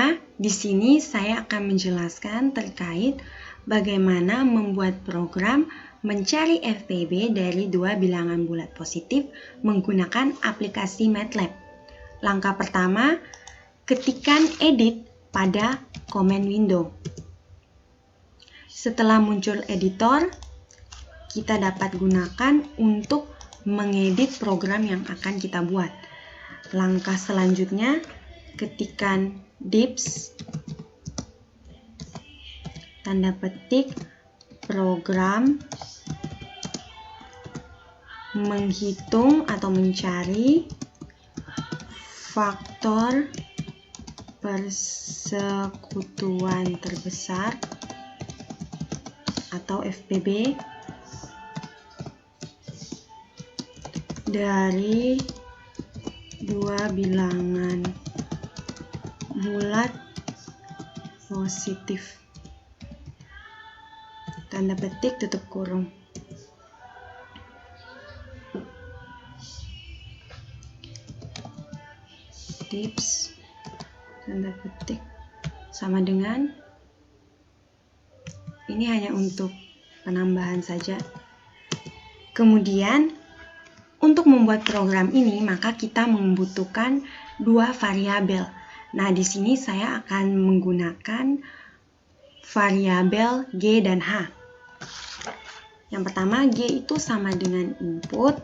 Selanjutnya, di sini saya akan menjelaskan terkait bagaimana membuat program mencari FPB dari dua bilangan bulat positif menggunakan aplikasi MATLAB. Langkah pertama, ketikkan edit pada command window. Setelah muncul editor, kita dapat gunakan untuk mengedit program yang akan kita buat. Langkah selanjutnya, ketikkan dips, tanda petik, program menghitung atau mencari faktor persekutuan terbesar atau FPB dari dua bilangan bulat positif. Tanda petik tutup kurung. Tips tanda petik sama dengan ini hanya untuk penambahan saja. Kemudian untuk membuat program ini maka kita membutuhkan dua variabel. Nah, di sini saya akan menggunakan variabel G dan H. Yang pertama, G itu sama dengan input.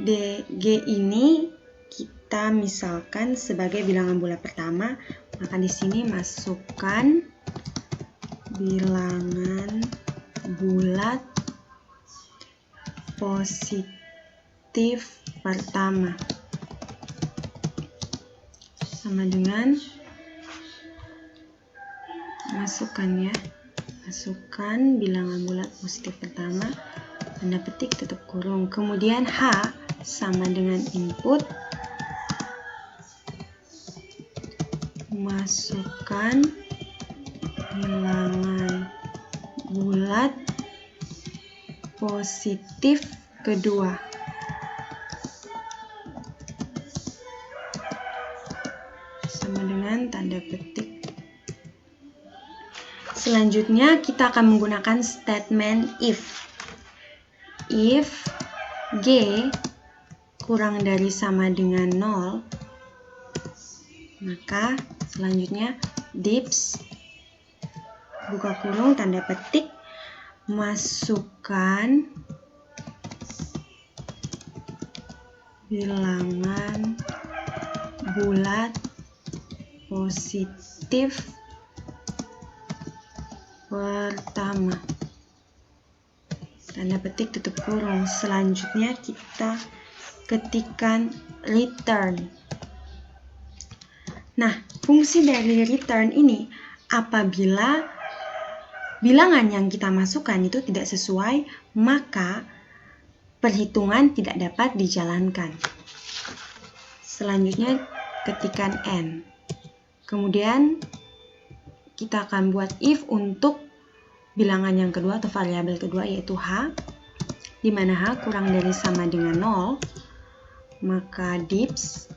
G ini kita misalkan sebagai bilangan bulat pertama, maka di sini masukkan bilangan bulat positif pertama sama dengan masukkan bilangan bulat positif pertama, tanda petik tutup kurung. Kemudian H sama dengan input, masukkan bilangan bulat positif kedua. Sama dengan tanda petik. Selanjutnya kita akan menggunakan statement if. If G kurang dari sama dengan 0, maka selanjutnya dips buka kurung tanda petik, masukkan bilangan bulat positif pertama, tanda petik tutup kurung. Selanjutnya kita ketikkan return. Nah, fungsi dari return ini apabila bilangan yang kita masukkan itu tidak sesuai, maka perhitungan tidak dapat dijalankan. Selanjutnya ketikkan N. Kemudian kita akan buat if untuk bilangan yang kedua atau variabel kedua, yaitu H, di mana H kurang dari sama dengan 0, maka dips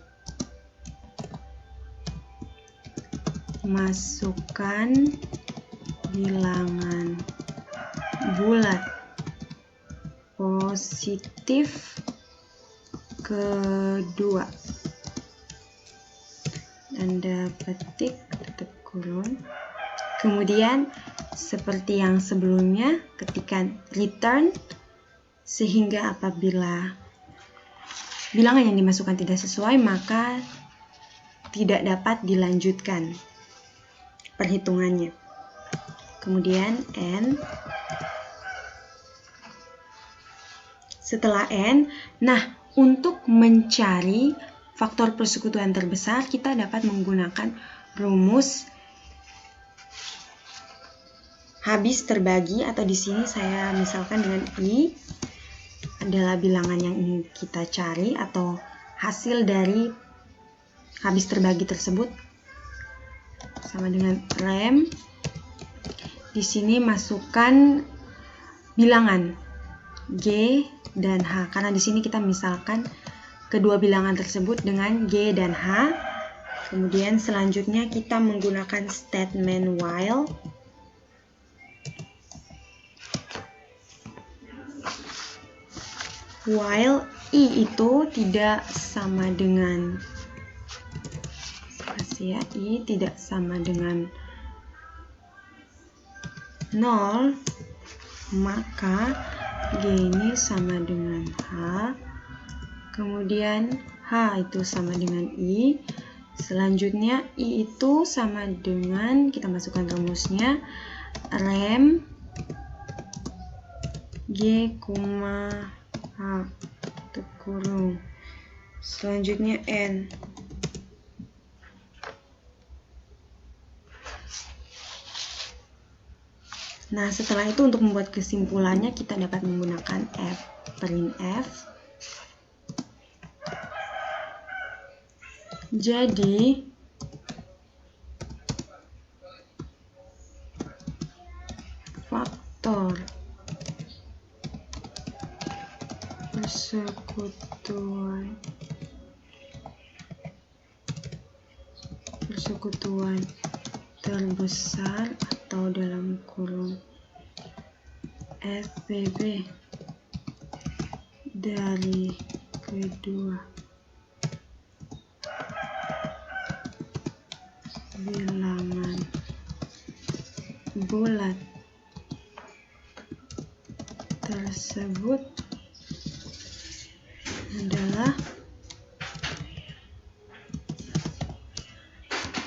masukkan bilangan bulat positif kedua, tanda petik tutup kurung. Kemudian seperti yang sebelumnya, ketikkan return, sehingga apabila bilangan yang dimasukkan tidak sesuai, maka tidak dapat dilanjutkan perhitungannya. Kemudian N. Setelah N, nah untuk mencari faktor persekutuan terbesar, kita dapat menggunakan rumus habis terbagi, atau di sini saya misalkan dengan I adalah bilangan yang ingin kita cari atau hasil dari habis terbagi tersebut, sama dengan rem. Di sini masukkan bilangan G dan H, karena di sini kita misalkan kedua bilangan tersebut dengan G dan H. Kemudian selanjutnya kita menggunakan statement while. While i itu tidak sama dengan i tidak sama dengan 0, maka G ini sama dengan H. Kemudian H itu sama dengan I. Selanjutnya I itu sama dengan, kita masukkan rumusnya, rem G, H tutup kurung. Selanjutnya N. Nah, setelah itu untuk membuat kesimpulannya kita dapat menggunakan printf. Jadi faktor persekutuan terbesar atau dalam kurung FPB dari kedua bilangan bulat tersebut adalah,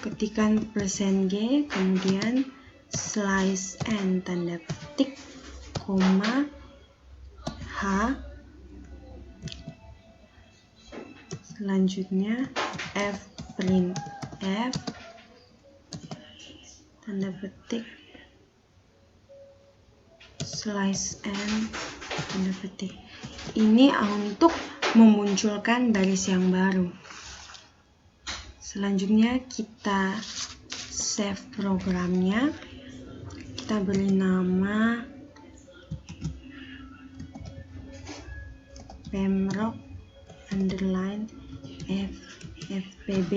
ketikan %G, kemudian slice N tanda petik, koma, H, selanjutnya printf tanda petik, slice N tanda petik. Ini untuk memunculkan baris yang baru. Selanjutnya kita save programnya. Kita beri nama pemrock_fpb.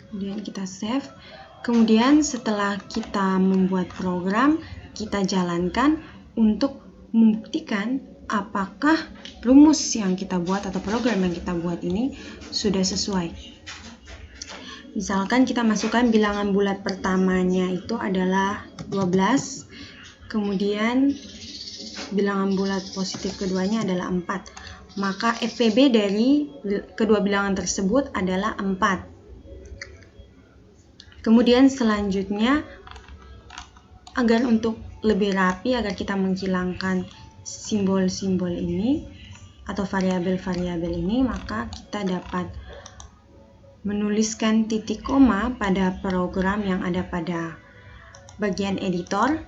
Kemudian kita save. Kemudian setelah kita membuat program, kita jalankan untuk membuktikan apakah rumus yang kita buat atau program yang kita buat ini sudah sesuai. Misalkan kita masukkan bilangan bulat pertamanya itu adalah 12, kemudian bilangan bulat positif keduanya adalah 4. Maka FPB dari kedua bilangan tersebut adalah 4. Kemudian selanjutnya, agar untuk lebih rapi, agar kita menghilangkan simbol-simbol ini atau variabel-variabel ini, maka kita dapat menuliskan titik koma pada program yang ada pada bagian editor.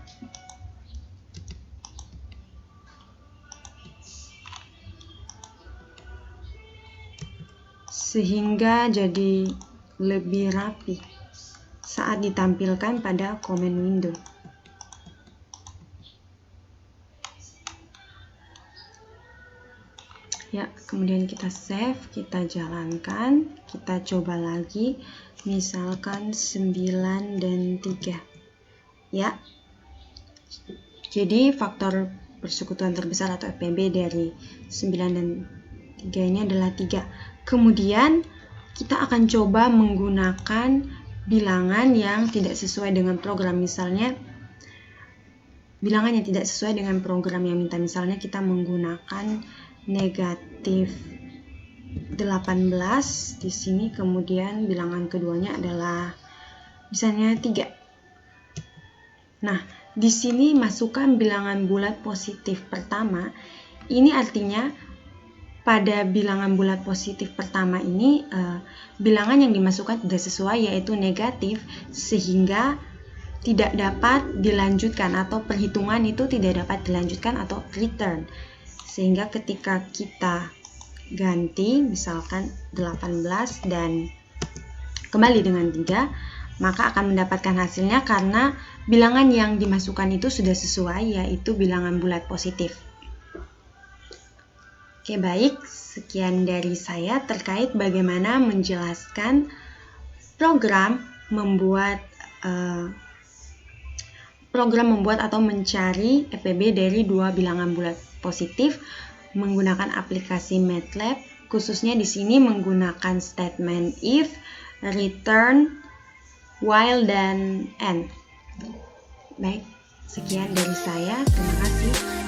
Sehingga jadi lebih rapi saat ditampilkan pada command window. Ya, kemudian kita save, kita jalankan, kita coba lagi, misalkan 9 dan 3. Ya, jadi faktor persekutuan terbesar atau FPB dari 9 dan 3 ini adalah 3. Kemudian kita akan coba menggunakan bilangan yang tidak sesuai dengan program. Misalnya bilangan yang tidak sesuai dengan program yang minta. Misalnya kita menggunakan negatif 18 di sini, kemudian bilangan keduanya adalah misalnya 3. Nah, di sini masukkan bilangan bulat positif pertama. Ini artinya pada bilangan bulat positif pertama ini bilangan yang dimasukkan tidak sesuai, yaitu negatif, sehingga tidak dapat dilanjutkan atau perhitungan itu tidak dapat dilanjutkan atau return. Sehingga ketika kita ganti misalkan 18 dan kembali dengan 3, maka akan mendapatkan hasilnya karena bilangan yang dimasukkan itu sudah sesuai, yaitu bilangan bulat positif. Oke, baik. Sekian dari saya terkait bagaimana menjelaskan program membuat atau mencari FPB dari dua bilangan bulat positif menggunakan aplikasi MATLAB, khususnya di sini menggunakan statement if, return, while, dan end. Baik, sekian dari saya. Terima kasih.